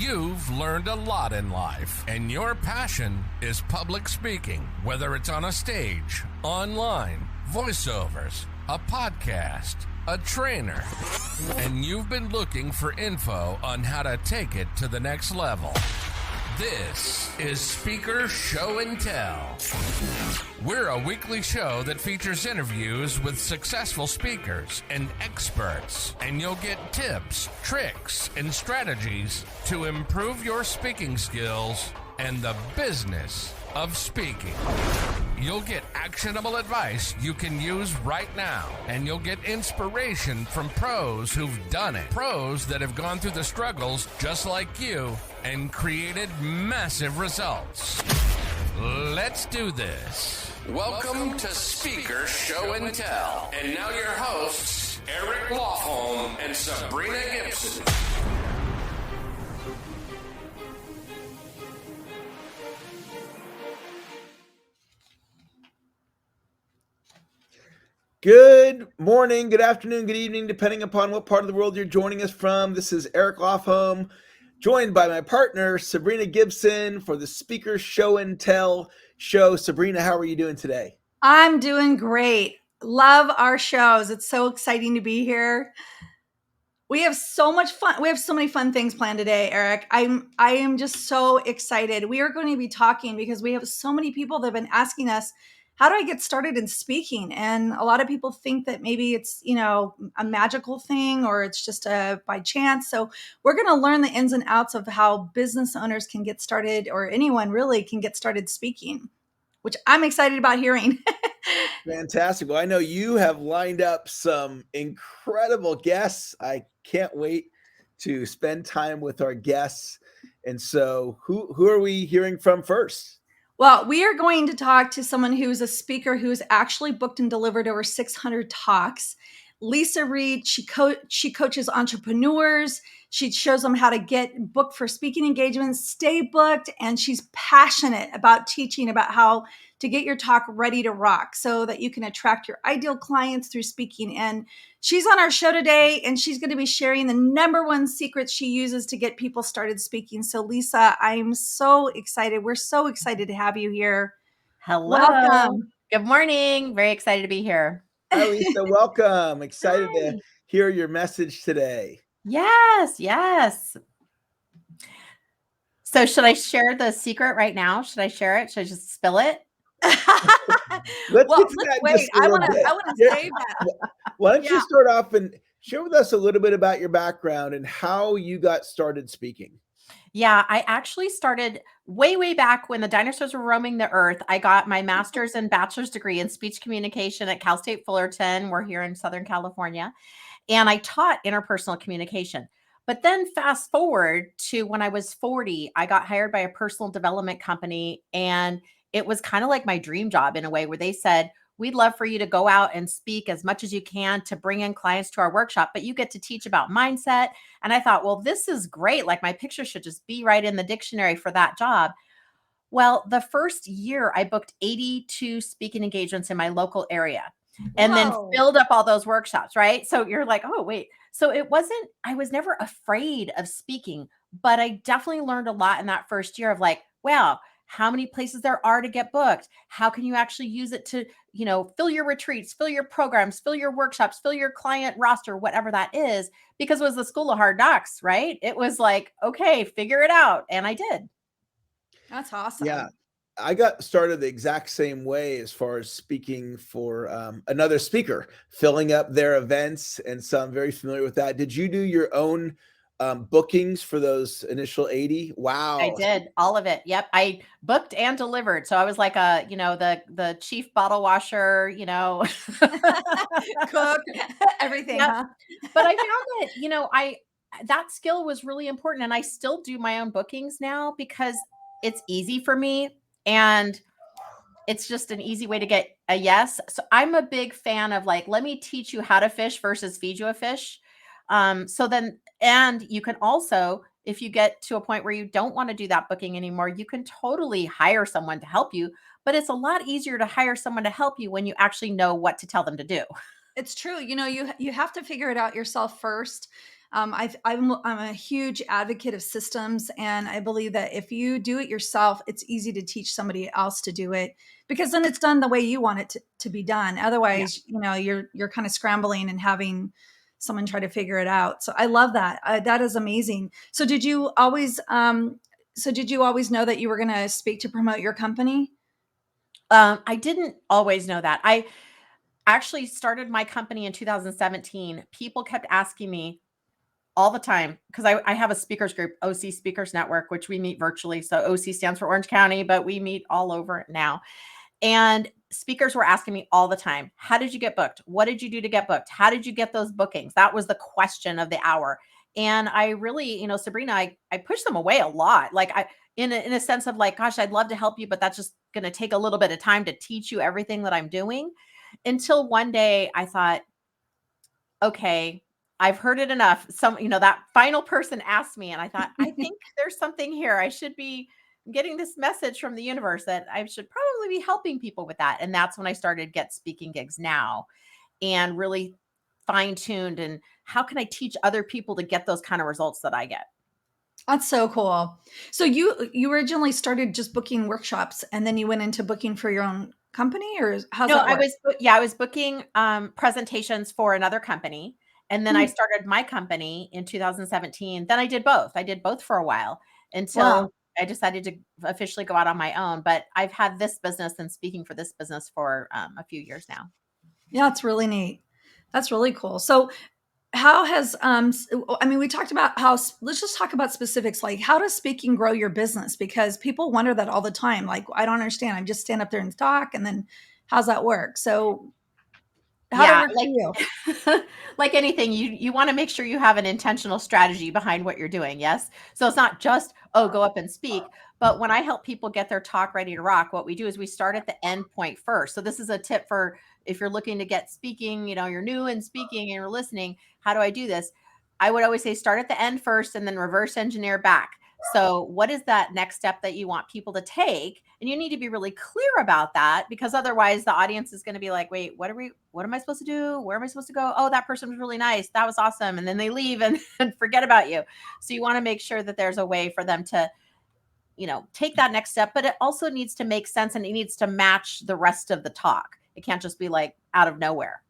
You've learned a lot in life, and your passion is public speaking, whether it's on a stage, online, voiceovers, a podcast, a trainer, and you've been looking for info on how to take it to the next level. This is Speaker Show and Tell. We're a weekly show that features interviews with successful speakers and experts, and you'll get tips, tricks, and strategies to improve your speaking skills and the business of speaking. You'll get actionable advice you can use right now, and you'll get inspiration from pros who've done it. Pros that have gone through the struggles just like you and created massive results. Let's do this. Welcome to Speaker Show and Tell. And now your hosts, Lofholm and Sabrina Gibson. Good morning, good afternoon, good evening, depending upon what part of the world you're joining us from. This is Lofholm, joined by my partner, Sabrina Gibson, for the Speaker Show and Tell show. Sabrina, how are you doing today? I'm doing great. Love our shows. It's so exciting to be here. We have so much fun. We have so many fun things planned today, Eric. I am just so excited. We are going to be talking because we have so many people that have been asking us, how do I get started in speaking? And a lot of people think that maybe it's, a magical thing or it's just by chance. So we're going to learn the ins and outs of how business owners can get started, or anyone really can get started speaking, which I'm excited about hearing. Fantastic. Well, I know you have lined up some incredible guests. I can't wait to spend time with our guests. And so who are we hearing from first? Well, we are going to talk to someone who's a speaker who's actually booked and delivered over 600 talks. Leisa Reid, she coaches entrepreneurs. She shows them how to get booked for speaking engagements, stay booked, and she's passionate about teaching about how to get your talk ready to rock so that you can attract your ideal clients through speaking. And she's on our show today, and she's going to be sharing the number one secret she uses to get people started speaking. So Leisa, I'm so excited. We're so excited to have you here. Hello. Welcome. Good morning. Very excited to be here. Hi, Leisa. Welcome. Excited to hear your message today. Yes. So should I share the secret right now? Should I share it? Should I just spill it? Let's wait. I want to save that. Why don't you start off and share with us a little bit about your background and how you got started speaking? Yeah, I actually started way back when the dinosaurs were roaming the earth. I got my master's and bachelor's degree in speech communication at Cal State Fullerton. We're here in Southern California. And I taught interpersonal communication. But then fast forward to when I was 40, I got hired by a personal development company. And it was kind of like my dream job in a way, where they said, we'd love for you to go out and speak as much as you can to bring in clients to our workshop, but you get to teach about mindset. And I thought, well, this is great. Like, my picture should just be right in the dictionary for that job. Well, the first year I booked 82 speaking engagements in my local area and then filled up all those workshops, right? So you're like, oh, wait. So I was never afraid of speaking, but I definitely learned a lot in that first year of like, wow, how many places there are to get booked. How can you actually use it to, fill your retreats, fill your programs, fill your workshops, fill your client roster, whatever that is, because it was the school of hard knocks, right? It was like, okay, figure it out. And I did. That's awesome. Yeah. I got started the exact same way as far as speaking for another speaker, filling up their events. And so I'm very familiar with that. Did you do your own bookings for those initial 80? Wow. I did all of it. Yep. I booked and delivered. So I was like the chief bottle washer, cook, everything. Yep. Huh? But I found that, that skill was really important. And I still do my own bookings now because it's easy for me. And it's just an easy way to get a yes. So I'm a big fan of like, let me teach you how to fish versus feed you a fish. And you can also, if you get to a point where you don't want to do that booking anymore, you can totally hire someone to help you, but it's a lot easier to hire someone to help you when you actually know what to tell them to do. It's true. You have to figure it out yourself first. I'm a huge advocate of systems, and I believe that if you do it yourself, it's easy to teach somebody else to do it, because then it's done the way you want it to be done. Otherwise, you're kind of scrambling and having someone try to figure it out. So I love that. That is amazing. So did you always know that you were going to speak to promote your company? I didn't always know that. I actually started my company in 2017. People kept asking me all the time, because I have a speakers group, OC Speakers Network, which we meet virtually. So OC stands for Orange County, but we meet all over now. And speakers were asking me all the time, how did you get booked? What did you do to get booked? How did you get those bookings? That was the question of the hour. And I really, Sabrina, I pushed them away a lot. Like in a sense of like, gosh, I'd love to help you, but that's just going to take a little bit of time to teach you everything that I'm doing. Until one day I thought, okay, I've heard it enough. That final person asked me, and I thought, I think there's something here. I should be getting this message from the universe that I should probably be helping people with that. And that's when I started Get Speaking Gigs Now, and really fine-tuned, and how can I teach other people to get those kind of results that I get? That's so cool. So you originally started just booking workshops, and then you went into booking for your own company, or how's that work? I was booking presentations for another company. And then I started my company in 2017. Then I did both. I did both for a while until I decided to officially go out on my own. But I've had this business and speaking for this business for a few years now. Yeah, it's really neat. That's really cool. So how has, we talked about let's just talk about specifics. Like, how does speaking grow your business? Because people wonder that all the time. Like, I don't understand. I just stand up there and talk, and then how's that work? So how does it work for you? Like anything, you want to make sure you have an intentional strategy behind what you're doing. Yes. So it's not just, go up and speak. But when I help people get their talk ready to rock, what we do is we start at the end point first. So this is a tip for if you're looking to get speaking, you're new in speaking and you're listening. How do I do this? I would always say start at the end first and then reverse engineer back. So what is that next step that you want people to take? And you need to be really clear about that, because otherwise the audience is going to be like, wait, what am I supposed to do? Where am I supposed to go? Oh, that person was really nice. That was awesome. And then they leave and forget about you. So you want to make sure that there's a way for them to, take that next step, but it also needs to make sense, and it needs to match the rest of the talk. It can't just be like out of nowhere.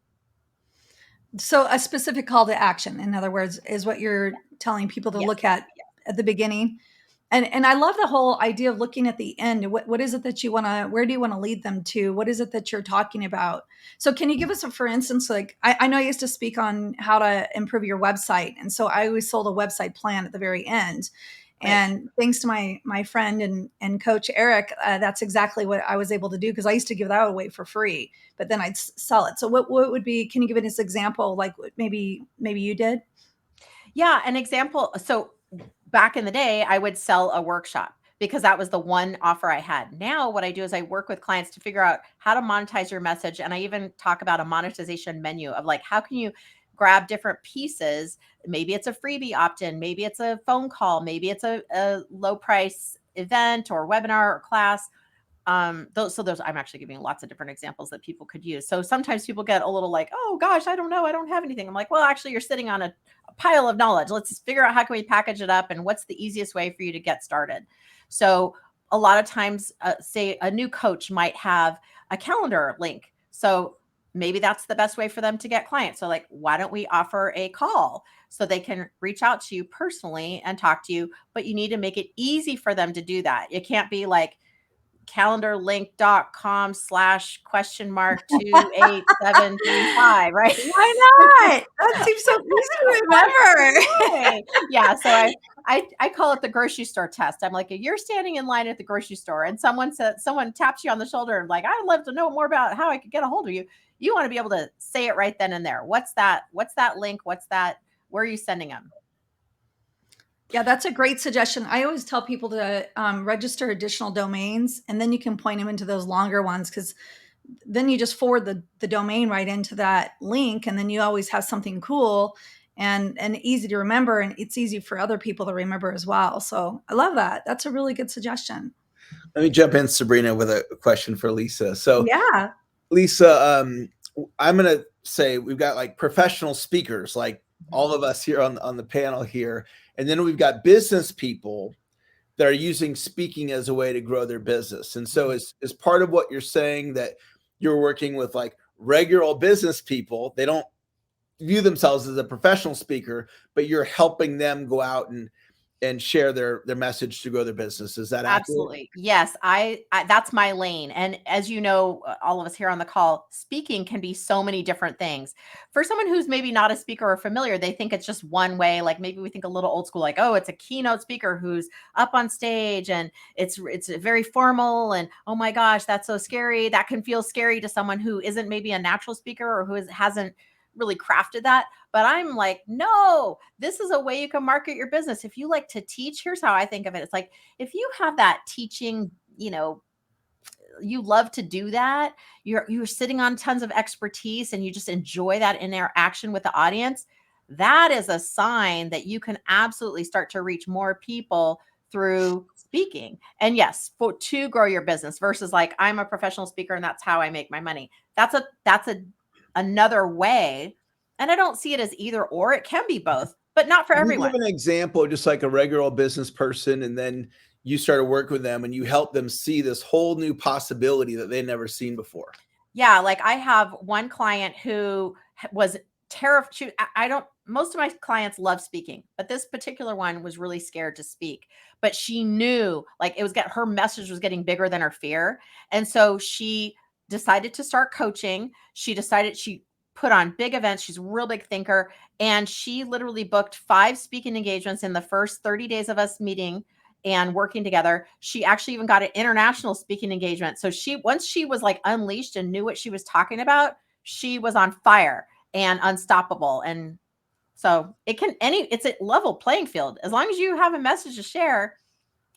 So a specific call to action, in other words, is what you're telling people to look at the beginning. And I love the whole idea of looking at the end. What is it that you want to, where do you want to lead them to? What is it that you're talking about? So can you give us for instance, like, I know I used to speak on how to improve your website. And so I always sold a website plan at the very end. Right. And thanks to my friend and coach, Eric, that's exactly what I was able to do, because I used to give that away for free, but then I'd sell it. So what would be, can you give us an example, like maybe you did? Yeah, an example. So back in the day, I would sell a workshop because that was the one offer I had. Now what I do is I work with clients to figure out how to monetize your message. And I even talk about a monetization menu of like, how can you grab different pieces? Maybe it's a freebie opt-in, maybe it's a phone call, maybe it's a low price event or webinar or class. Those I'm actually giving lots of different examples that people could use. So sometimes people get a little like, oh gosh, I don't know, I don't have anything. I'm like, well, actually you're sitting on a pile of knowledge. Let's figure out how can we package it up and what's the easiest way for you to get started. So a lot of times, say a new coach might have a calendar link. So maybe that's the best way for them to get clients. So like, why don't we offer a call so they can reach out to you personally and talk to you, but you need to make it easy for them to do that. It can't be like calendarlink.com/?2875, right? Why not? That seems so easy to remember. Yeah. So I call it the grocery store test. I'm like, you're standing in line at the grocery store and someone taps you on the shoulder and like, I'd love to know more about how I could get a hold of you. You want to be able to say it right then and there. What's that link? Where are you sending them? Yeah, that's a great suggestion. I always tell people to register additional domains, and then you can point them into those longer ones, because then you just forward the domain right into that link, and then you always have something cool and easy to remember, and it's easy for other people to remember as well. So I love that. That's a really good suggestion. Let me jump in, Sabrina, with a question for Leisa. So yeah, Leisa, I'm going to say we've got like professional speakers, like all of us here on the panel here. And then we've got business people that are using speaking as a way to grow their business. And so is part of what you're saying that you're working with like regular business people. They don't view themselves as a professional speaker, but you're helping them go out and share their message to grow their business. Is that accurate? Absolutely. Yes. I that's my lane. And as you know, all of us here on the call, speaking can be so many different things. For someone who's maybe not a speaker or familiar, they think it's just one way. Like maybe we think a little old school, like, oh, it's a keynote speaker who's up on stage and it's very formal. And oh my gosh, that's so scary. That can feel scary to someone who isn't maybe a natural speaker or who hasn't really crafted that. But I'm like, no, this is a way you can market your business. If you like to teach, here's how I think of it. It's like, if you have that teaching, you love to do that, you're sitting on tons of expertise and you just enjoy that interaction with the audience, that is a sign that you can absolutely start to reach more people through speaking. And yes, to grow your business versus like, I'm a professional speaker and that's how I make my money. That's another way. And I don't see it as either or. It can be both, but not for everyone. Give an example, just like a regular business person, and then you started working with them and you help them see this whole new possibility that they'd never seen before. Yeah. Like I have one client who was terrified. Most of my clients love speaking, but this particular one was really scared to speak, but she knew like her message was getting bigger than her fear. And so she decided to start coaching. She put on big events. She's a real big thinker. And she literally booked 5 speaking engagements in the first 30 days of us meeting and working together. She actually even got an international speaking engagement. So once she was like unleashed and knew what she was talking about, she was on fire and unstoppable. And so it's a level playing field. As long as you have a message to share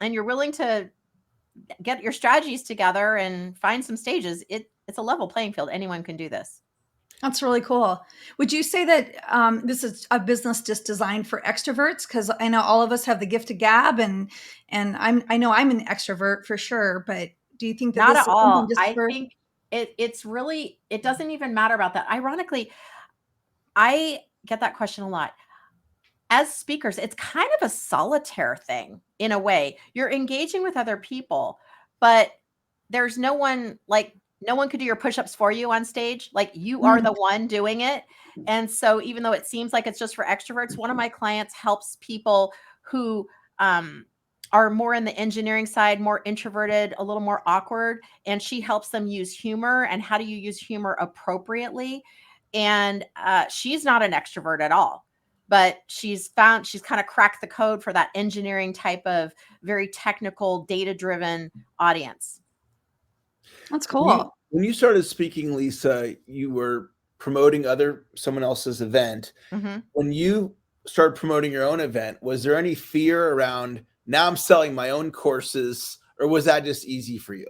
and you're willing to get your strategies together and find some stages, it's a level playing field. Anyone can do this. That's really cool. Would you say that this is a business just designed for extroverts? Because I know all of us have the gift of gab, and I know I'm an extrovert for sure. But do you think that not this at all? I think it's really, it doesn't even matter about that. Ironically, I get that question a lot. As speakers, it's kind of a solitaire thing in a way. You're engaging with other people, but there's no one could do your push-ups for you on stage. Like you are the one doing it. And so even though it seems like it's just for extroverts, one of my clients helps people who are more in the engineering side, more introverted, a little more awkward. And she helps them use humor and how do you use humor appropriately. And she's not an extrovert at all, but she's kind of cracked the code for that engineering type of very technical, data-driven audience. That's cool. When you started speaking, Leisa, you were promoting someone else's event. Mm-hmm. When you started promoting your own event, was there any fear around, now I'm selling my own courses, or was that just easy for you?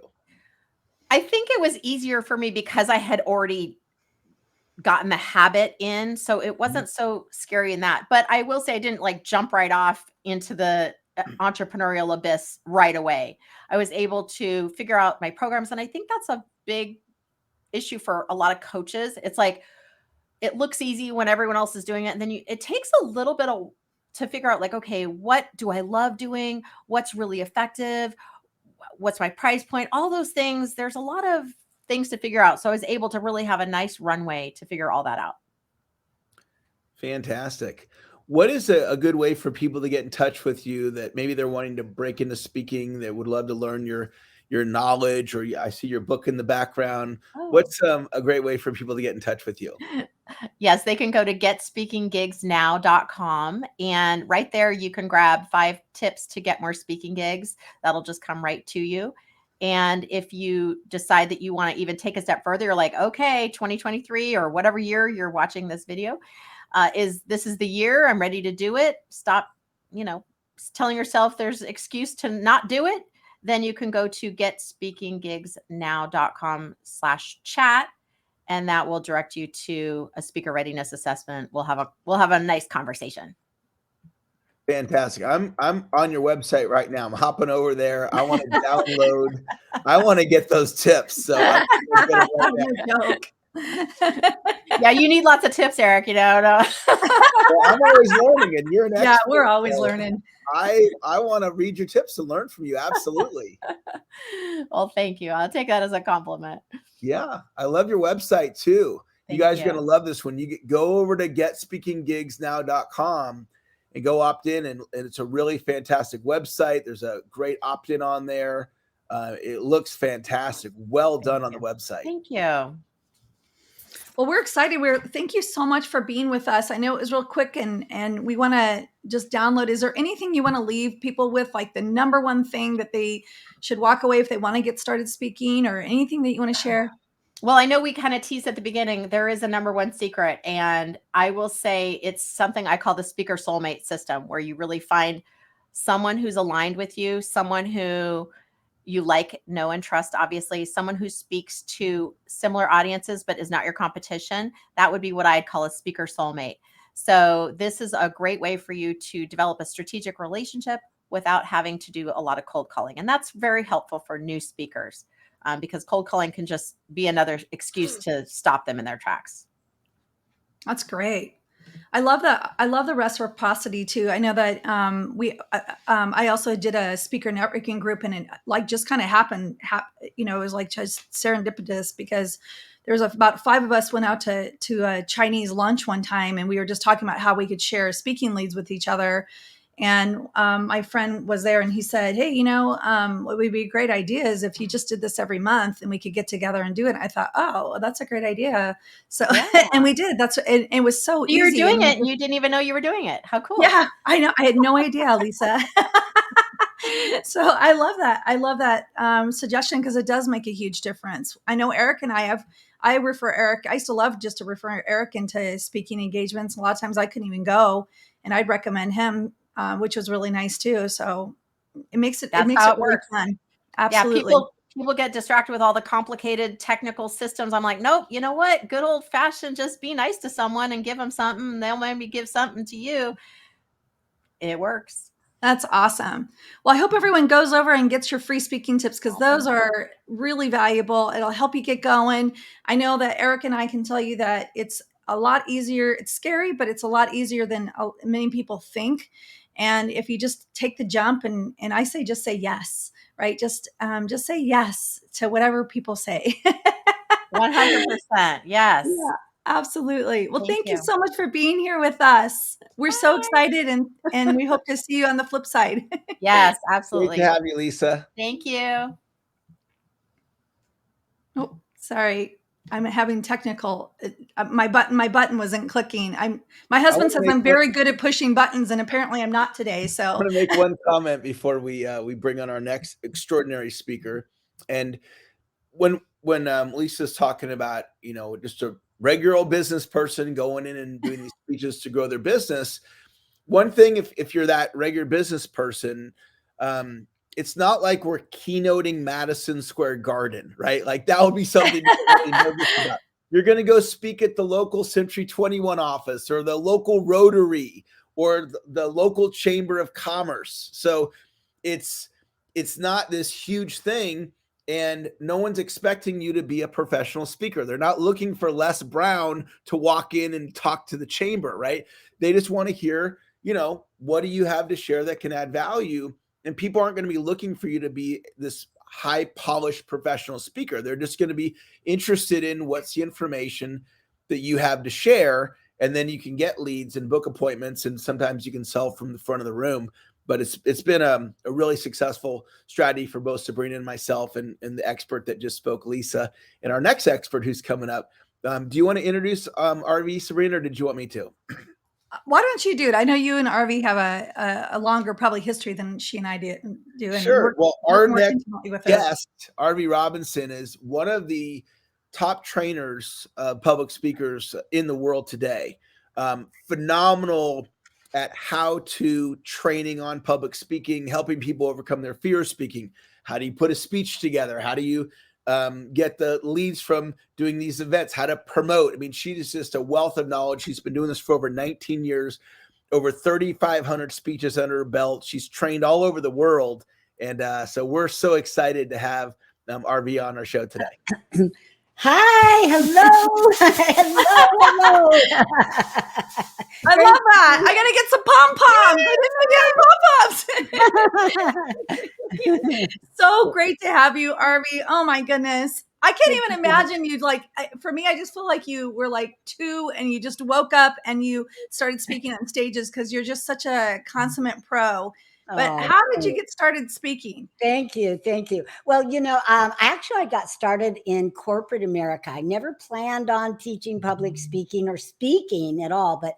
I think it was easier for me because I had already gotten the habit in. So it wasn't so scary in that. But I will say I didn't like jump right off into the entrepreneurial abyss right away. I was able to figure out my programs. And I think that's a big issue for a lot of coaches. It's like, it looks easy when everyone else is doing it. And then it takes a little bit to figure out like, okay, what do I love doing? What's really effective? What's my price point? All those things. There's a lot of things to figure out. So I was able to really have a nice runway to figure all that out. Fantastic. What is a good way for people to get in touch with you that maybe they're wanting to break into speaking, that would love to learn your knowledge, or I see your book in the background. Oh. What's a great way for people to get in touch with you? Yes, they can go to getspeakinggigsnow.com, and right there you can grab 5 tips to get more speaking gigs. That'll just come right to you. And if you decide that you want to even take a step further, you're like, okay, 2023 or whatever year you're watching this video, this is the year I'm ready to do it. Stop, telling yourself there's an excuse to not do it. Then you can go to getspeakinggigsnow.com/chat, and that will direct you to a speaker readiness assessment. We'll have a nice conversation. Fantastic. I'm on your website right now. I'm hopping over there. I want to download. I want to get those tips. So Yeah, you need lots of tips, Eric. No. Well, I'm always learning, and you're an expert. Yeah, we're always learning. I want to read your tips and learn from you. Absolutely. Well, thank you. I'll take that as a compliment. Yeah, I love your website too. You guys are going to love this one. Go over to getspeakinggigsnow.com and go opt in, and it's a really fantastic website. There's a great opt-in on there. It looks fantastic. Well done on the website. Thank you. Well, we're excited. Thank you so much for being with us. I know it was real quick, and we want to just download. Is there anything you want to leave people with, like the number one thing that they should walk away if they want to get started speaking, or anything that you want to share? Well, I know we kind of teased at the beginning, there is a number one secret, and I will say it's something I call the speaker soulmate system, where you really find someone who's aligned with you, someone who you like, know, and trust, obviously, someone who speaks to similar audiences but is not your competition. That would be what I'd call a speaker soulmate. So this is a great way for you to develop a strategic relationship without having to do a lot of cold calling. And that's very helpful for new speakers, because cold calling can just be another excuse to stop them in their tracks. That's great. I love that. I love the reciprocity too. I know that I also did a speaker networking group, and it like just kind of happened. It was like just serendipitous, because there was about 5 of us went out to a Chinese lunch one time, and we were just talking about how we could share speaking leads with each other. And my friend was there, and he said, "Hey, what would be a great idea is if you just did this every month, and we could get together and do it." I thought, "Oh, that's a great idea." So, and we did. It was so easy. You were doing it, and you didn't even know you were doing it. How cool! Yeah, I know. I had no idea, Lisa. So I love that. I love that suggestion, because it does make a huge difference. I know Eric and I refer Eric. I used to love just to refer Eric into speaking engagements. A lot of times I couldn't even go, and I'd recommend him. Which was really nice too. So it makes it really fun. Absolutely. Yeah, people get distracted with all the complicated technical systems. I'm like, nope. You know what? Good old fashioned, just be nice to someone and give them something. And they'll maybe give something to you. It works. That's awesome. Well, I hope everyone goes over and gets your free speaking tips, because those are really valuable. It'll help you get going. I know that Eric and I can tell you that it's a lot easier. It's scary, but it's a lot easier than many people think. And if you just take the jump, and I say, just say yes, right? Just say yes to whatever people say. 100%. Yes. Yeah, absolutely. Well, thank you so much for being here with us. We're so excited, and we hope to see you on the flip side. Yes, absolutely. Great to have you, Lisa. Thank you. Oh, sorry. I'm having technical. My button wasn't clicking. My husband says I'm very good at pushing buttons, and apparently I'm not today. So I'm going to make one comment before we bring on our next extraordinary speaker. And when Lisa's talking about just a regular old business person going in and doing these speeches to grow their business, one thing, if you're that regular business person, it's not like we're keynoting Madison Square Garden, right? Like that would be something you're really nervous about. You're going to go speak at the local Century 21 office, or the local Rotary, or the local Chamber of Commerce. So it's not this huge thing, and no one's expecting you to be a professional speaker. They're not looking for Les Brown to walk in and talk to the chamber, right? They just want to hear, what do you have to share that can add value? And people aren't going to be looking for you to be this high polished professional speaker. They're just going to be interested in what's the information that you have to share. And then you can get leads and book appointments. And sometimes you can sell from the front of the room. But it's been a really successful strategy for both Sabrina and myself, and the expert that just spoke, Lisa, and our next expert who's coming up. Do you want to introduce Arvee, Sabrina, or did you want me to? Why don't you do it? I know you and Arvee have a longer probably history than she and I do. Sure. Well, our next guest, Arvee Robinson, is one of the top trainers of public speakers in the world today. Phenomenal at how to training on public speaking, helping people overcome their fear of speaking. How do you put a speech together? How do you get the leads from doing these events, how to promote? I mean, she is just a wealth of knowledge. She's been doing this for over 19 years, over 3,500 speeches under her belt. She's trained all over the world. And so we're so excited to have Arvee on our show today. Hi, hello, hello, I love that. I gotta get some pom poms. I didn't know you had pom poms. So great to have you, Arvee. Oh my goodness. I can't even imagine you'd for me, I just feel like you were like 2 and you just woke up and you started speaking on stages because you're just such a consummate pro. But how did you get started speaking? Thank you. Thank you. Well, I got started in corporate America. I never planned on teaching public speaking or speaking at all, but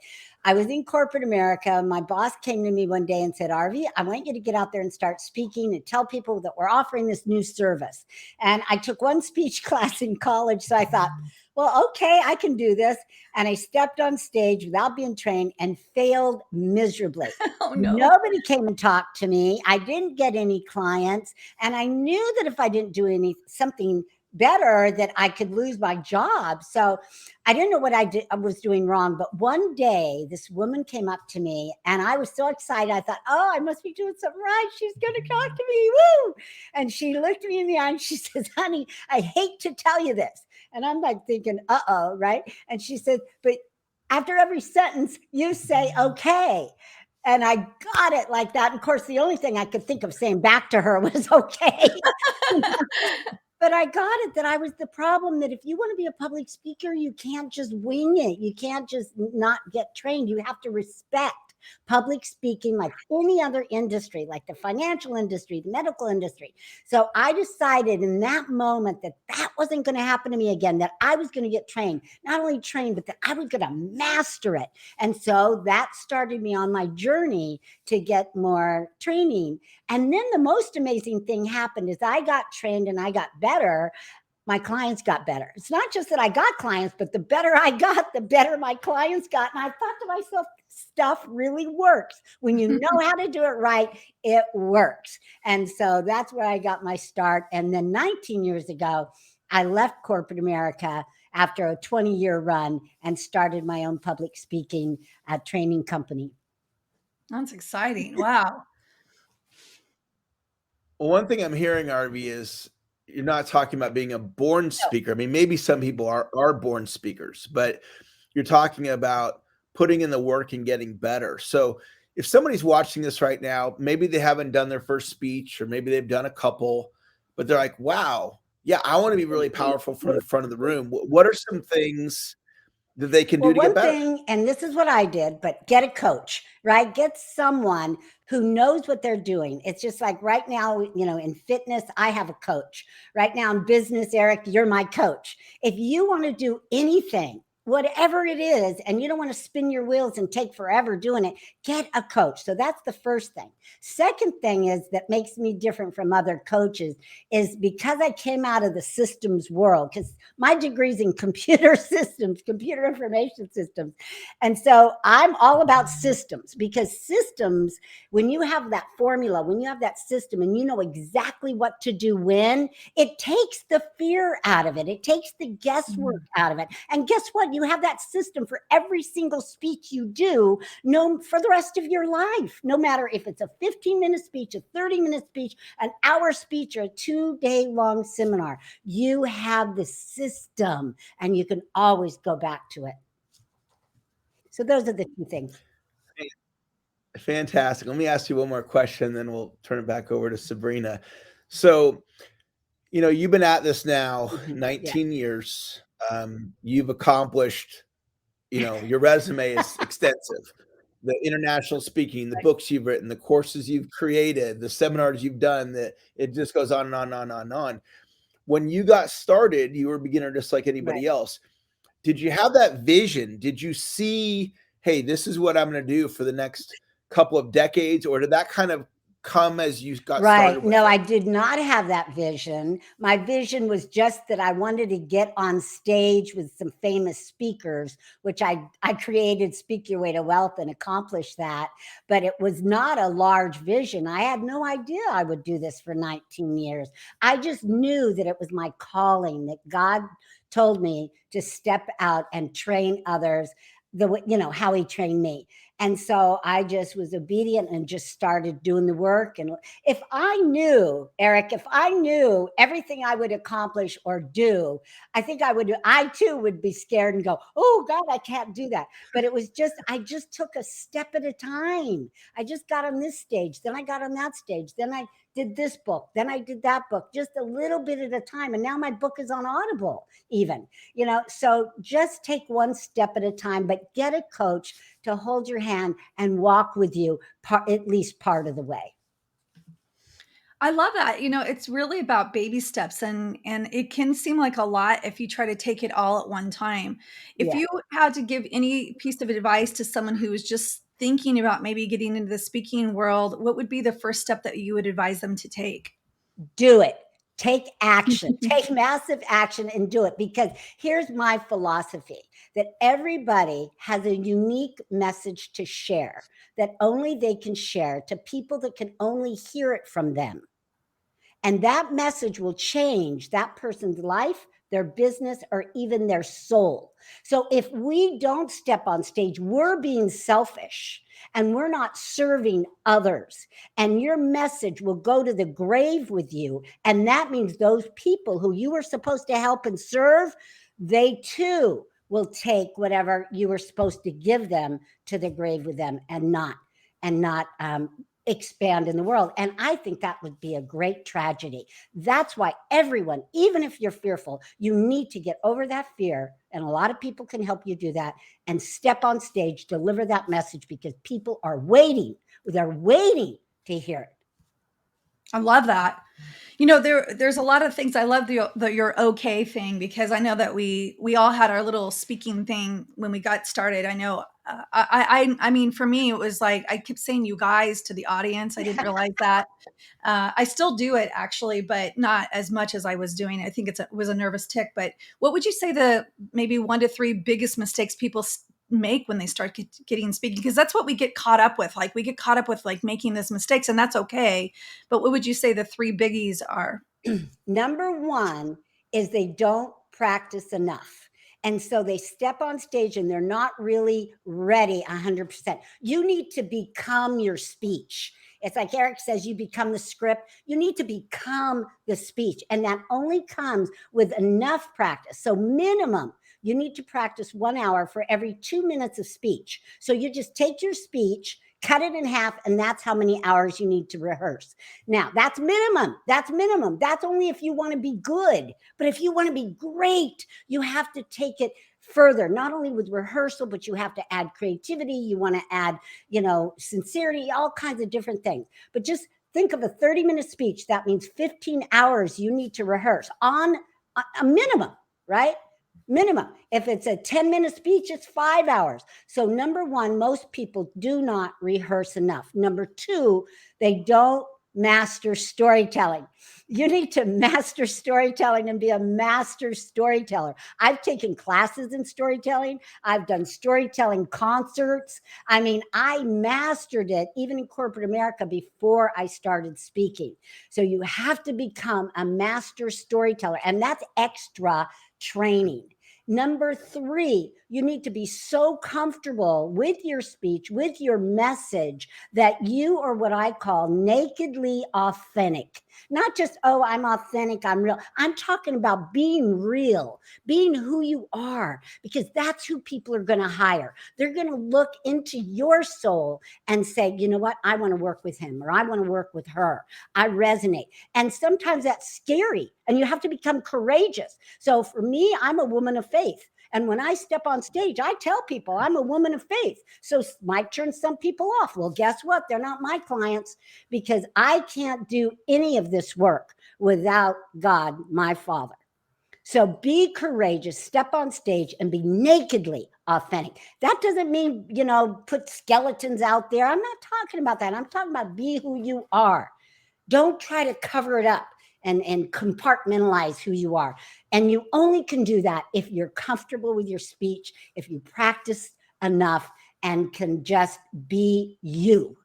I was in corporate America. My boss came to me one day and said, Arvee, I want you to get out there and start speaking and tell people that we're offering this new service. And I took one speech class in college. So I thought, well, okay, I can do this. And I stepped on stage without being trained and failed miserably. Oh no. Nobody came and talked to me. I didn't get any clients. And I knew that if I didn't do something better, that I could lose my job. So I didn't know what I was doing wrong. But one day this woman came up to me and I was so excited. I thought, oh, I must be doing something right. She's going to talk to me. Woo. And she looked me in the eye and she says, honey, I hate to tell you this. And I'm like thinking, uh-oh, right? And she said, but after every sentence, you say, okay. And I got it like that. And of course, the only thing I could think of saying back to her was okay. But I got it that I was the problem, that if you want to be a public speaker, you can't just wing it. You can't just not get trained. You have to respect public speaking like any other industry, like the financial industry, the medical industry. So I decided in that moment that that wasn't going to happen to me again, that I was going to get trained, not only trained, but that I was going to master it. And so that started me on my journey to get more training. And then the most amazing thing happened is I got trained and I got better. My clients got better. It's not just that I got clients, but the better I got, the better my clients got. And I thought to myself, stuff really works. When you know how to do it right, it works. And so that's where I got my start. And then 19 years ago, I left corporate America after a 20-year run and started my own public speaking training company. That's exciting. Wow. Well, one thing I'm hearing, Arvee, is you're not talking about being a born speaker. I mean, maybe some people are born speakers, but you're talking about putting in the work and getting better. So if somebody's watching this right now, maybe they haven't done their first speech, or maybe they've done a couple, but they're like, wow, yeah, I want to be really powerful from the front of the room. What are some things that they can do to get better? One thing, and this is what I did, but get a coach, right? Get someone who knows what they're doing. It's just like right now, in fitness, I have a coach. Right now in business, Eric, you're my coach. If you want to do anything, whatever it is, and you don't want to spin your wheels and take forever doing it, get a coach. So that's the first thing. Second thing is that makes me different from other coaches is because I came out of the systems world, because my degree's in computer systems, computer information systems. And so I'm all about systems, because systems, when you have that formula, when you have that system and you know exactly what to do when, it takes the fear out of it. It takes the guesswork out of it. And guess what? You have that system for every single speech you do, for the rest of your life, no matter if it's a 15-minute speech, a 30-minute speech, an hour speech, or a 2-day-long seminar. You have the system and you can always go back to it. So those are the two things. Fantastic. Let me ask you one more question, then we'll turn it back over to Sabrina. So, you've been at this now 19 years. You've accomplished, your resume is extensive. The international speaking, the books you've written, the courses you've created, the seminars you've done, that it just goes on and on and on and on. When you got started, you were a beginner just like anybody else. Did you have that vision? Did you see, hey, this is what I'm going to do for the next couple of decades? Or did that kind of come as you got started? No, I did not have that vision. My vision was just that I wanted to get on stage with some famous speakers, which I created Speak Your Way to Wealth and accomplished that. But it was not a large vision. I had no idea I would do this for 19 years. I just knew that it was my calling, that God told me to step out and train others how he trained me. And so I just was obedient and just started doing the work. And if I knew, Eric, if I knew everything I would accomplish or do, I think I too would be scared and go, oh God, I can't do that. But I just took a step at a time. I just got on this stage, then I got on that stage, then I did this book, then I did that book, just a little bit at a time. And now my book is on Audible even, so just take one step at a time, but get a coach to hold your hand and walk with you at least part of the way. I love that. It's really about baby steps, and it can seem like a lot if you try to take it all at one time. If Yeah. you had to give any piece of advice to someone who is just thinking about maybe getting into the speaking world, what would be the first step that you would advise them to take? Do it. Take action, take massive action and do it. Because here's my philosophy, that everybody has a unique message to share that only they can share to people that can only hear it from them. And that message will change that person's life, their business, or even their soul. So if we don't step on stage, we're being selfish and we're not serving others. And your message will go to the grave with you. And that means those people who you were supposed to help and serve, they too will take whatever you were supposed to give them to the grave with them and not expand in the world. And I think that would be a great tragedy. That's why everyone, even if you're fearful, you need to get over that fear. And a lot of people can help you do that and step on stage, deliver that message, because people are waiting. They're waiting to hear it. I love that. There's a lot of things. I love the "you're okay" thing, because I know that we all had our little speaking thing when we got started. I know. I mean, for me, it was like I kept saying "you guys" to the audience. I didn't realize that. I still do it actually, but not as much as I was doing. I think it was a nervous tick. But what would you say the maybe 1 to 3 biggest mistakes people make when they start getting speaking? Because that's what we get caught up with. Like we get caught up with like making these mistakes, and that's okay. But what would you say the 3 biggies are? Number 1 is they don't practice enough. And so they step on stage and they're not really ready 100%. You need to become your speech. It's like Eric says, you become the script. You need to become the speech. And that only comes with enough practice. So minimum, you need to practice 1 hour for every 2 minutes of speech. So you just take your speech, cut it in half, and that's how many hours you need to rehearse. Now, that's minimum. That's minimum. That's only if you want to be good. But if you want to be great, you have to take it further, not only with rehearsal, but you have to add creativity. You want to add, sincerity, all kinds of different things. But just think of a 30-minute speech. That means 15 hours you need to rehearse on a minimum, right? Minimum. If it's a 10-minute speech, it's 5 hours. So number 1, most people do not rehearse enough. Number 2, they don't master storytelling. You need to master storytelling and be a master storyteller. I've taken classes in storytelling. I've done storytelling concerts. I mean, I mastered it even in corporate America before I started speaking. So you have to become a master storyteller, and that's extra training. Number 3, you need to be so comfortable with your speech, with your message, that you are what I call nakedly authentic. Not just, oh, I'm authentic, I'm real. I'm talking about being real, being who you are, because that's who people are going to hire. They're going to look into your soul and say, you know what, I want to work with him, or I want to work with her. I resonate. And sometimes that's scary, and you have to become courageous. So for me, I'm a woman of faith. And when I step on stage, I tell people I'm a woman of faith. So might turn some people off. Well, guess what? They're not my clients, because I can't do any of this work without God, my Father. So be courageous, step on stage, and be nakedly authentic. That doesn't mean, put skeletons out there. I'm not talking about that. I'm talking about be who you are. Don't try to cover it up and compartmentalize who you are. And you only can do that if you're comfortable with your speech, if you practice enough and can just be you.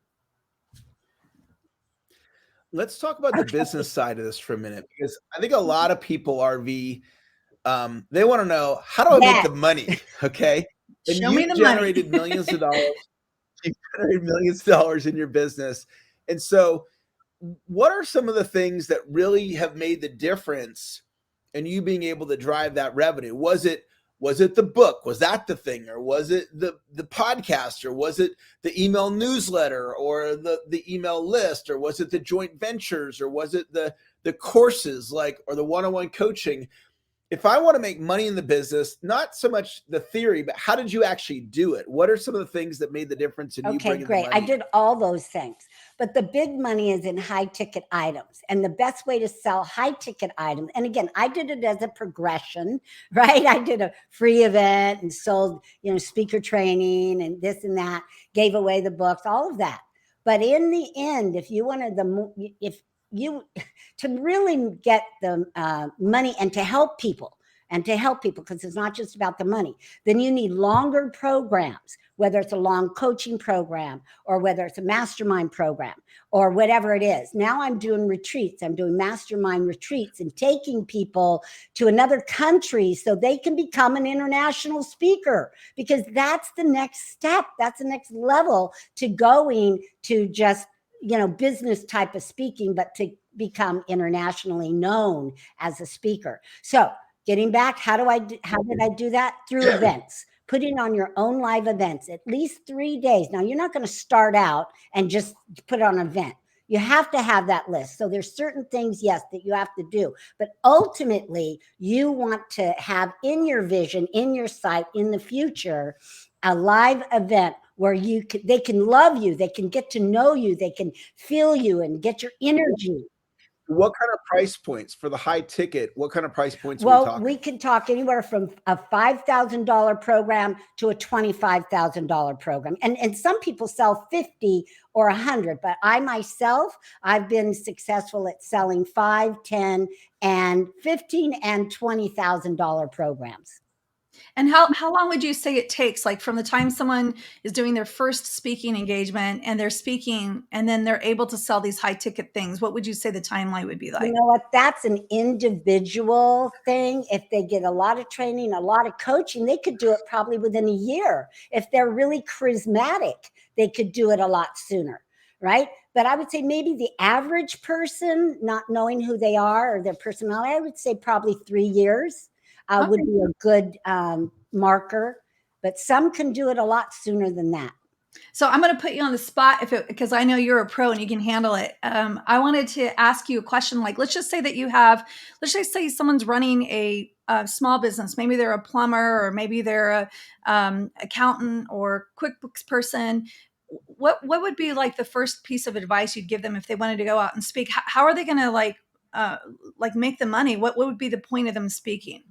Let's talk about the business side of this for a minute, because I think a lot of people, Arvee, they want to know, how do I make the money? Okay. And Show me you the generated money. millions of dollars You've generated millions of dollars in your business. And so what are some of the things that really have made the difference in you being able to drive that revenue? Was it the book? Was that the thing? Or was it the podcast? Or was it the email newsletter or the email list? Or was it the joint ventures? Or was it the courses or the one-on-one coaching? If I want to make money in the business, not so much the theory, but how did you actually do it? What are some of the things that made the difference in you bringing great. the money? I did all those things, but the big money is in high ticket items. And the best way to sell high ticket items, and again, I did it as a progression, right? I did a free event and sold, speaker training and this and that, gave away the books, all of that. But in the end, if you wanted to really get the money and to help people, because it's not just about the money, then you need longer programs, whether it's a long coaching program or whether it's a mastermind program or whatever it is. Now I'm doing retreats. I'm doing mastermind retreats and taking people to another country so they can become an international speaker, because that's the next step. That's the next level to going to just business type of speaking, but to become internationally known as a speaker. So getting back, how did I do that? Through events, putting on your own live events, at least 3 days. Now you're not going to start out and just put on an event. You have to have that list. So there's certain things, yes, that you have to do, but ultimately you want to have in your vision, in your sight, in the future, a live event where they can love you, they can get to know you, they can feel you and get your energy. What kind of price points for the high ticket? What kind of price points are we talking? We can talk anywhere from a $5,000 program to a $25,000 program. And some people sell 50 or 100, but I myself, I've been successful at selling $5, $10, and $15 and $20,000 programs. And how long would you say it takes, like from the time someone is doing their first speaking engagement and they're speaking and then they're able to sell these high ticket things? What would you say the timeline would be like? You know what? That's an individual thing. If they get a lot of training, a lot of coaching, they could do it probably within a year. If they're really charismatic, they could do it a lot sooner, right? But I would say maybe the average person, not knowing who they are or their personality, I would say probably 3 years. Would be a good marker, but some can do it a lot sooner than that. So I'm going to put you on the spot because I know you're a pro and you can handle it. I wanted to ask you a question. Like, let's just say someone's running a small business. Maybe they're a plumber, or maybe they're a accountant or QuickBooks person. What would be like the first piece of advice you'd give them if they wanted to go out and speak? How are they going to make the money? What would be the point of them speaking?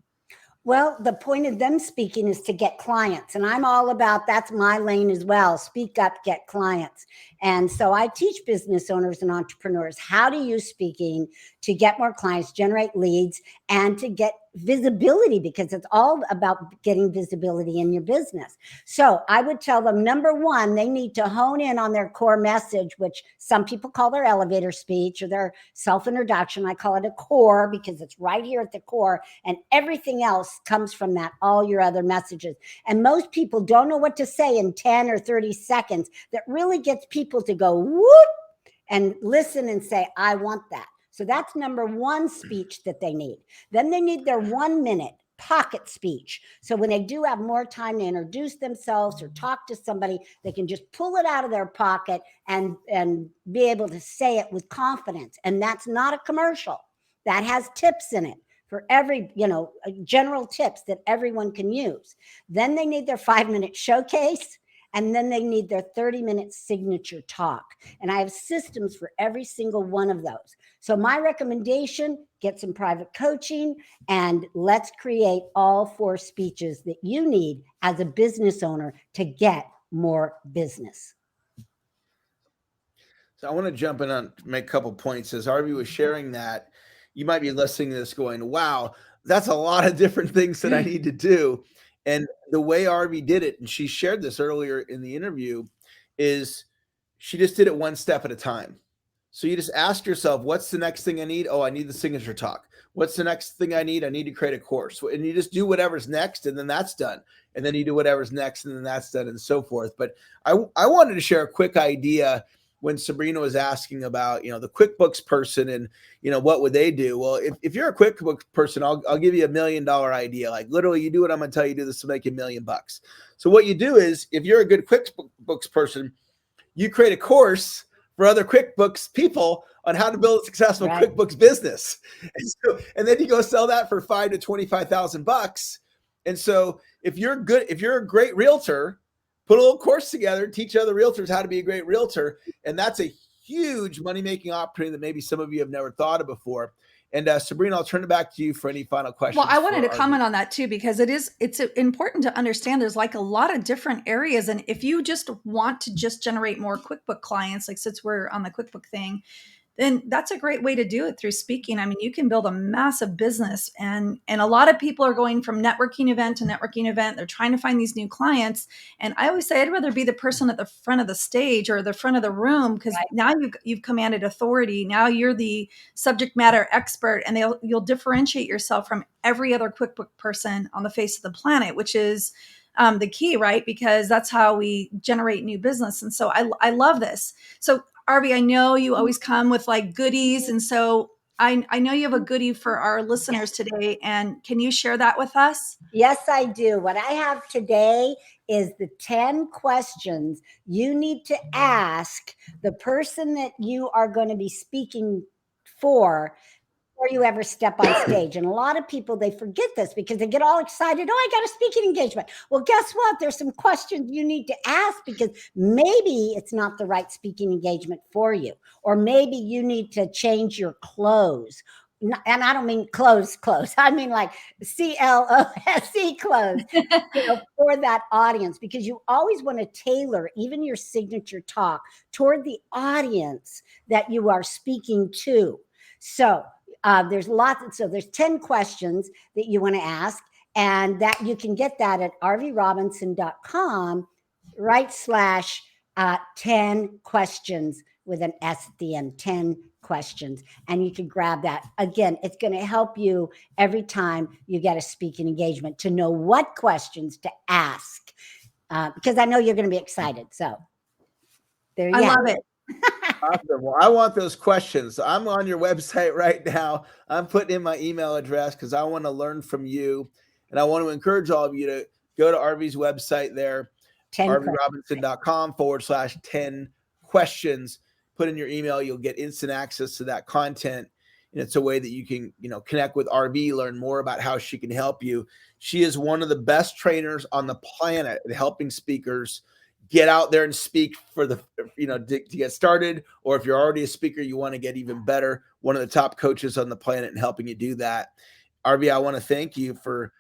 Well, the point of them speaking is to get clients. And I'm all about, that's my lane as well. Speak up, get clients. And so I teach business owners and entrepreneurs how to use speaking to get more clients, generate leads, and to get visibility, because it's all about getting visibility in your business. So I would tell them, number one, they need to hone in on their core message, which some people call their elevator speech or their self-introduction. I call it a core because it's right here at the core, and everything else comes from that, all your other messages. And most people don't know what to say in 10 or 30 seconds that really gets people to go whoop and listen and say, I want that. So that's number one speech that they need. Then they need their 1 minute pocket speech. So when they do have more time to introduce themselves or talk to somebody, they can just pull it out of their pocket and be able to say it with confidence. And that's not a commercial. That has tips in it for every, general tips that everyone can use. Then they need their 5-minute showcase. And then they need their 30-minute signature talk. And I have systems for every single one of those. So my recommendation, get some private coaching, and let's create all 4 speeches that you need as a business owner to get more business. So I want to jump in on make a couple points. As Arvee was sharing that, you might be listening to this going, wow, that's a lot of different things that I need to do. And the way Arvee did it, and she shared this earlier in the interview, is she just did it one step at a time. So you just ask yourself, what's the next thing I need? Oh, I need the signature talk. What's the next thing I need? I need to create a course. And you just do whatever's next, and then that's done. And then you do whatever's next, and then that's done, and so forth. But I wanted to share a quick idea when Sabrina was asking about, the QuickBooks person and, what would they do? Well, if you're a QuickBooks person, I'll give you $1 million idea. Like literally you do what I'm going to tell you to do. This will make you $1 million. So what you do is, if you're a good QuickBooks person, you create a course for other QuickBooks people on how to build a successful QuickBooks business. And then you go sell that for $5,000 to $25,000. And so if you're a great realtor, put a little course together, teach other realtors how to be a great realtor. And that's a huge money-making opportunity that maybe some of you have never thought of before. And Sabrina, I'll turn it back to you for any final questions. Well, I wanted to comment on that too, because it's important to understand there's like a lot of different areas. And if you just want to just generate more QuickBook clients, like since we're on the QuickBook thing, then that's a great way to do it through speaking. I mean, you can build a massive business, and a lot of people are going from networking event to networking event. They're trying to find these new clients. And I always say I'd rather be the person at the front of the stage or the front of the room, because now you've commanded authority. Now you're the subject matter expert, and you'll differentiate yourself from every other QuickBook person on the face of the planet, which is the key, right? Because that's how we generate new business. And so I love this. So Arvee, I know you always come with like goodies. And so I know you have a goodie for our listeners today. And can you share that with us? Yes, I do. What I have today is the 10 questions you need to ask the person that you are going to be speaking for before you ever step on stage. And a lot of people, they forget this because they get all excited. Oh, I got a speaking engagement. Well, guess what? There's some questions you need to ask, because maybe it's not the right speaking engagement for you, or maybe you need to change your clothes. And I don't mean clothes. I mean like CLOSE clothes, for that audience, because you always want to tailor even your signature talk toward the audience that you are speaking to. So there's 10 questions that you want to ask, and that you can get that at arveerobinson.com /10 questions with an S at the end, 10 questions. And you can grab that. Again, it's going to help you every time you get a speaking engagement to know what questions to ask, because I know you're going to be excited. So there you go. I love it. Awesome. Well, I want those questions. I'm on your website right now. I'm putting in my email address because I want to learn from you. And I want to encourage all of you to go to Arvee's website there, arveerobinson.com /10 questions. Put in your email. You'll get instant access to that content. And it's a way that you can, connect with Arvee, learn more about how she can help you. She is one of the best trainers on the planet at helping speakers get out there and speak for to get started. Or if you're already a speaker, you want to get even better. One of the top coaches on the planet and helping you do that. Arvee, I want to thank you for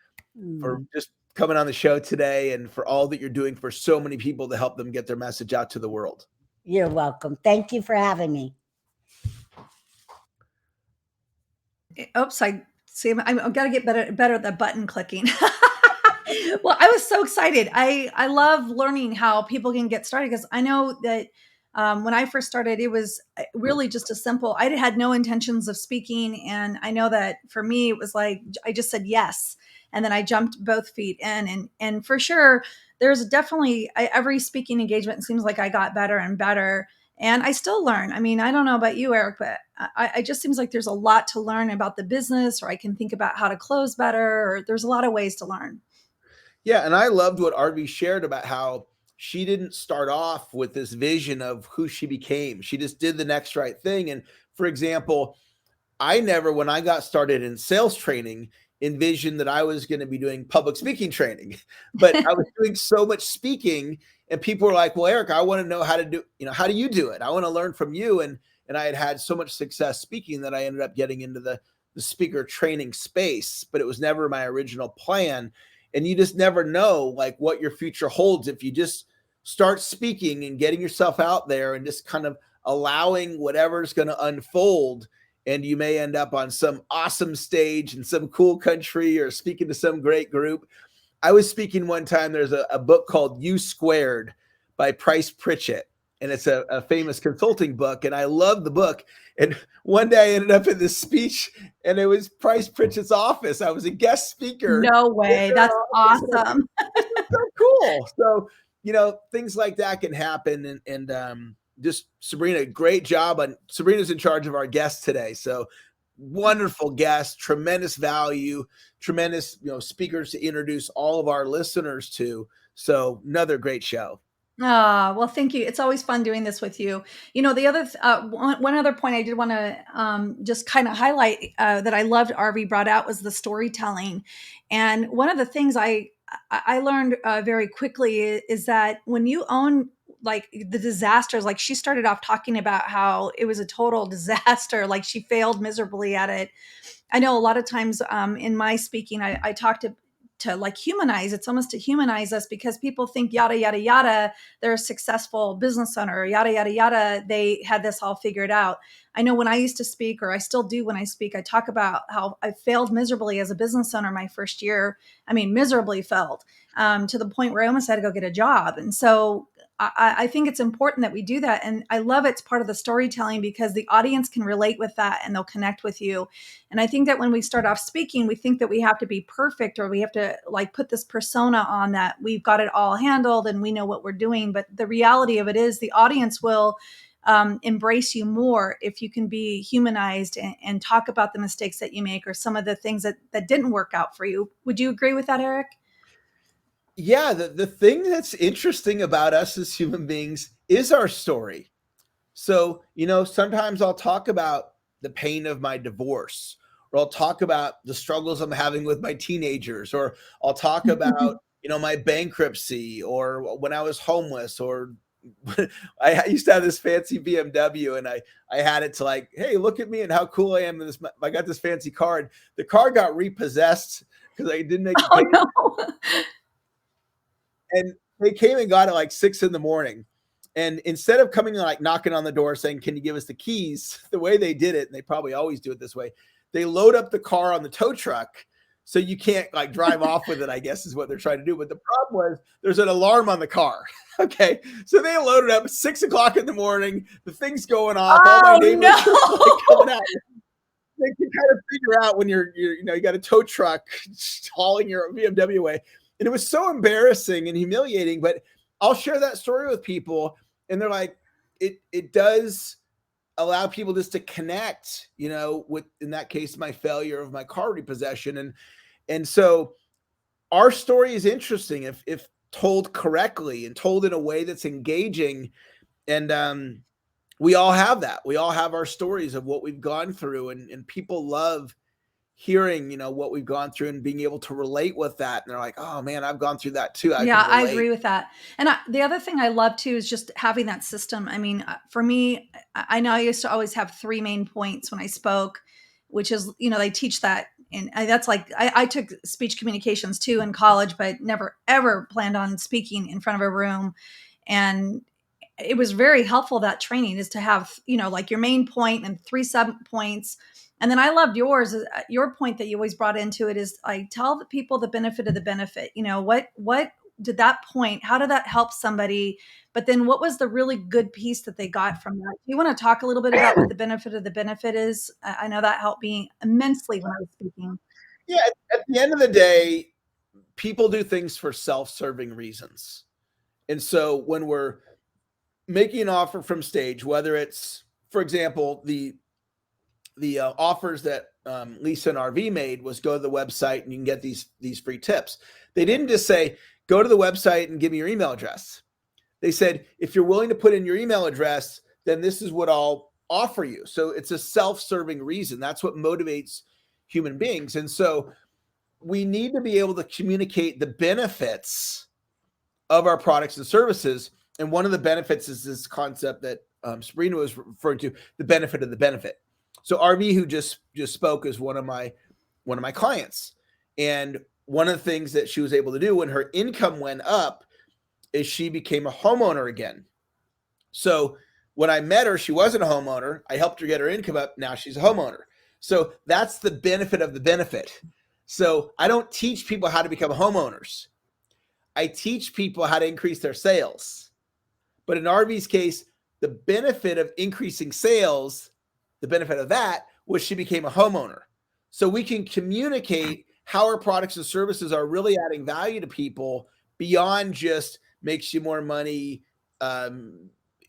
just coming on the show today, and for all that you're doing for so many people to help them get their message out to the world. You're welcome. Thank you for having me. Oops, I've got to get better at the button clicking. Well, I was so excited. I love learning how people can get started, because I know that when I first started, it was really just a simple, I had no intentions of speaking. And I know that for me, it was like, I just said yes. And then I jumped both feet in. And for sure, there's definitely every speaking engagement seems like I got better and better. And I still learn. I mean, I don't know about you, Eric, but I just seems like there's a lot to learn about the business, or I can think about how to close better, or there's a lot of ways to learn. Yeah. And I loved what Arvee shared about how she didn't start off with this vision of who she became. She just did the next right thing. And for example, I never, when I got started in sales training, envisioned that I was going to be doing public speaking training, but I was doing so much speaking, and people were like, well, Eric, I want to know how to do, how do you do it? I want to learn from you. And I had so much success speaking that I ended up getting into the speaker training space, but it was never my original plan. And you just never know like what your future holds if you just start speaking and getting yourself out there and just kind of allowing whatever's going to unfold. And you may end up on some awesome stage in some cool country or speaking to some great group. I was speaking one time, there's a book called U Squared by Price Pritchett. and it's a famous consulting book. And I love the book. And one day I ended up in this speech, and it was Price Pritchett's office. I was a guest speaker. No way. That's awesome. So cool. So, things like that can happen. And just Sabrina, great job. Sabrina's in charge of our guests today. So wonderful guest, tremendous value, tremendous, speakers to introduce all of our listeners to. So another great show. Well, thank you. It's always fun doing this with you. The other one other point I did want to just kind of highlight that I loved Arvee brought out was the storytelling. And one of the things I learned very quickly is that when you own like the disasters, like she started off talking about how it was a total disaster, like she failed miserably at it. I know a lot of times in my speaking, I talk to like humanize. It's almost to humanize us because people think yada, yada, yada, they're a successful business owner, yada, yada, yada. They had this all figured out. I know when I used to speak, or I still do when I speak, I talk about how I failed miserably as a business owner my first year. I mean, miserably failed to the point where I almost had to go get a job. And so I think it's important that we do that. And I love it's part of the storytelling because the audience can relate with that and they'll connect with you. And I think that when we start off speaking, we think that we have to be perfect or we have to like put this persona on that we've got it all handled and we know what we're doing. But the reality of it is the audience will embrace you more if you can be humanized and talk about the mistakes that you make or some of the things that didn't work out for you. Would you agree with that, Eric? Yeah, the thing that's interesting about us as human beings is our story. So, sometimes I'll talk about the pain of my divorce, or I'll talk about the struggles I'm having with my teenagers, or I'll talk about, my bankruptcy, or when I was homeless, or I used to have this fancy BMW and I had it to like, hey, look at me and how cool I am. I got this fancy car, and the car got repossessed because I didn't make it. Oh, no. And they came and got it like 6 a.m. And instead of coming like knocking on the door saying, can you give us the keys? The way they did it, and they probably always do it this way, they load up the car on the tow truck. So you can't like drive off with it, I guess is what they're trying to do. But the problem was there's an alarm on the car. Okay. So they loaded up at 6 o'clock in the morning. The thing's going off. All my neighbors are like coming out. They can kind of figure out when you got a tow truck hauling your BMW away. And it was so embarrassing and humiliating, but I'll share that story with people and they're like, it does allow people just to connect, with, in that case, my failure of my car repossession. And so our story is interesting if told correctly and told in a way that's engaging. And we all have that. We all have our stories of what we've gone through, and people love hearing, what we've gone through and being able to relate with that. And they're like, oh man, I've gone through that too. I agree with that. And the other thing I love too is just having that system. I mean, for me, I know I used to always have 3 main points when I spoke, which is, they teach that. And that's like, I took speech communications too in college, but never, ever planned on speaking in front of a room. And it was very helpful, that training is to have, like your main point and 3 sub points. And then I loved yours. Your point that you always brought into it is like, tell the people the benefit of the benefit. What did that point? How did that help somebody? But then what was the really good piece that they got from that? You want to talk a little bit about what the benefit of the benefit is? I know that helped me immensely when I was speaking. Yeah. At the end of the day, people do things for self-serving reasons. And so when we're making an offer from stage, whether it's, for example, the offers that Leisa and Arvee made was go to the website and you can get these free tips. They didn't just say, go to the website and give me your email address. They said, if you're willing to put in your email address, then this is what I'll offer you. So it's a self-serving reason. That's what motivates human beings. And so we need to be able to communicate the benefits of our products and services. And one of the benefits is this concept that Sabrina was referring to, the benefit of the benefit. So Arvee, who just spoke, is one of my clients. And one of the things that she was able to do when her income went up is she became a homeowner again. So when I met her, she wasn't a homeowner. I helped her get her income up. Now she's a homeowner. So that's the benefit of the benefit. So I don't teach people how to become homeowners. I teach people how to increase their sales. But in Arvee's case, the benefit of increasing sales, the benefit of that was she became a homeowner. So we can communicate how our products and services are really adding value to people beyond just makes you more money,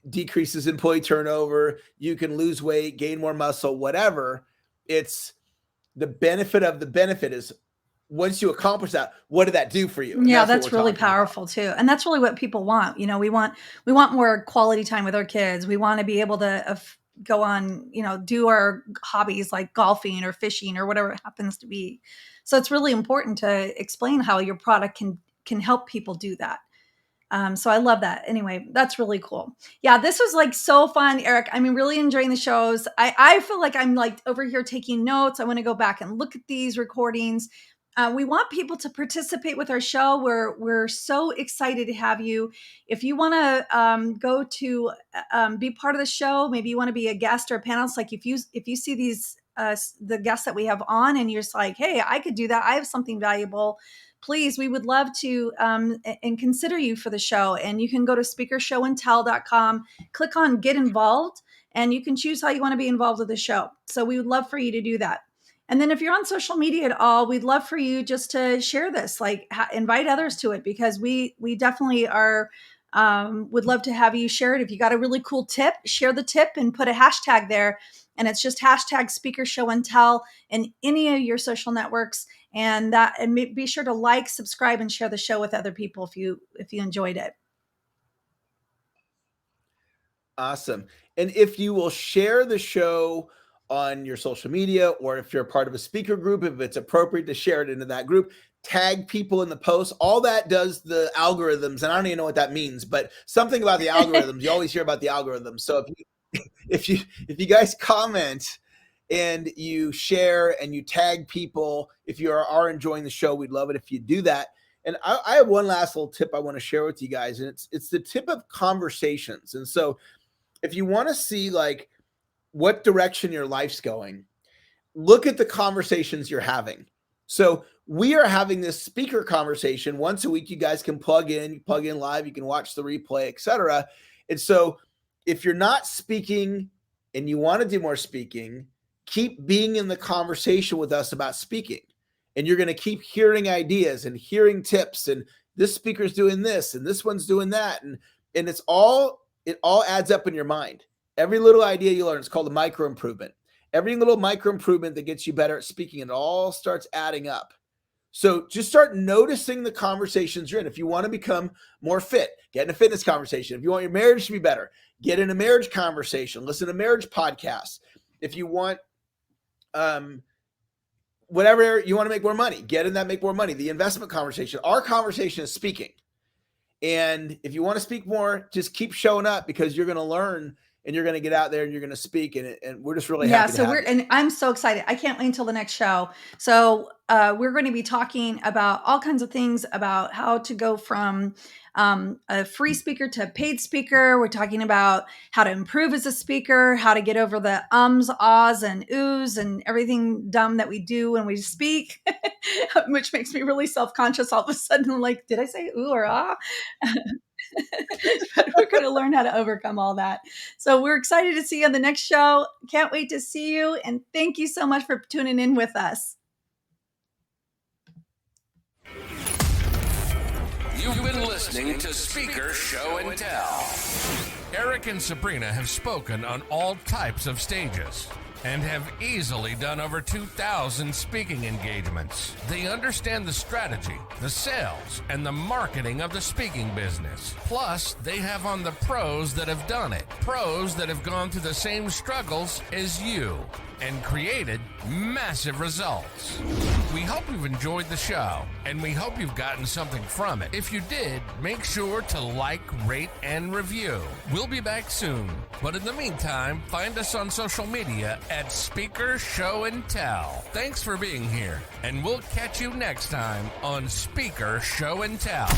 decreases employee turnover, you can lose weight, gain more muscle, whatever. It's the benefit of the benefit is once you accomplish that, what did that do for you? And Yeah, what that's we're really talking about. powerful too. And that's really what people want. You know, we want more quality time with our kids. We want to be able to go on, you know, do our hobbies like golfing or fishing or whatever it happens to be. So it's really important to explain how your product can help people do that. So I love that. Anyway, that's really cool. Yeah, this was like so fun, Eric. I mean, really enjoying the shows. I feel like I'm like over here taking notes. I want to go back and look at these recordings. We want people to participate with our show. We're so excited to have you. If you want to go to be part of the show, maybe you want to be a guest or a panelist. Like if you see these the guests that we have on, and you're just like, hey, I could do that. I have something valuable. Please, we would love to and consider you for the show. And you can go to speakershowandtell.com, click on Get Involved, and you can choose how you want to be involved with the show. So we would love for you to do that. And then if you're on social media at all, we'd love for you just to share this, like invite others to it, because we definitely are would love to have you share it. If you got a really cool tip, share the tip and put a hashtag there. And it's just hashtag Speaker Show and Tell in any of your social networks. And be sure to like, subscribe, and share the show with other people if you enjoyed it. Awesome. And if you will share the show on your social media, or if you're a part of a speaker group, if it's appropriate to share it into that group, tag people in the post. All that does the algorithms, and I don't even know what that means, but something about the algorithms. You always hear about the algorithms. So if you guys comment and you share and you tag people, if you are enjoying the show, we'd love it if you do that. And I have one last little tip I want to share with you guys, and it's the tip of conversations. And so if you want to see like what direction your life's going, look at the conversations you're having. So we are having this speaker conversation once a week. You guys can plug in live, you can watch the replay, etc. And so if you're not speaking and you want to do more speaking, keep being in the conversation with us about speaking. And you're going to keep hearing ideas and hearing tips, and this speaker's doing this and this one's doing that. And it all adds up in your mind. Every little idea you learn, it's called a micro improvement. Every little micro improvement that gets you better at speaking, it all starts adding up. So just start noticing the conversations you're in. If you want to become more fit, get in a fitness conversation. If you want your marriage to be better, get in a marriage conversation. Listen to marriage podcasts. If you want whatever you want to make more money, get in that make more money. The investment conversation. Our conversation is speaking. And if you want to speak more, just keep showing up, because you're going to learn and you're going to get out there and you're going to speak. And we're just really happy to have you. And I'm so excited. I can't wait until the next show. So we're going to be talking about all kinds of things about how to go from a free speaker to a paid speaker. We're talking about how to improve as a speaker, how to get over the ums, ahs, and oohs, and everything dumb that we do when we speak, which makes me really self-conscious all of a sudden. Like, did I say ooh or ah? But we're going to learn how to overcome all that. So we're excited to see you on the next show. Can't wait to see you. And thank you so much for tuning in with us. You've been listening to Speaker Show and Tell. Eric and Sabrina have spoken on all types of stages and have easily done over 2,000 speaking engagements. They understand the strategy, the sales, and the marketing of the speaking business. Plus, they have on the pros that have done it, pros that have gone through the same struggles as you and created massive results. We hope you've enjoyed the show, and we hope you've gotten something from it. If you did, make sure to like, rate, and review. We'll be back soon, but in the meantime, find us on social media at Speaker Show and Tell. Thanks for being here, and we'll catch you next time on Speaker Show and Tell.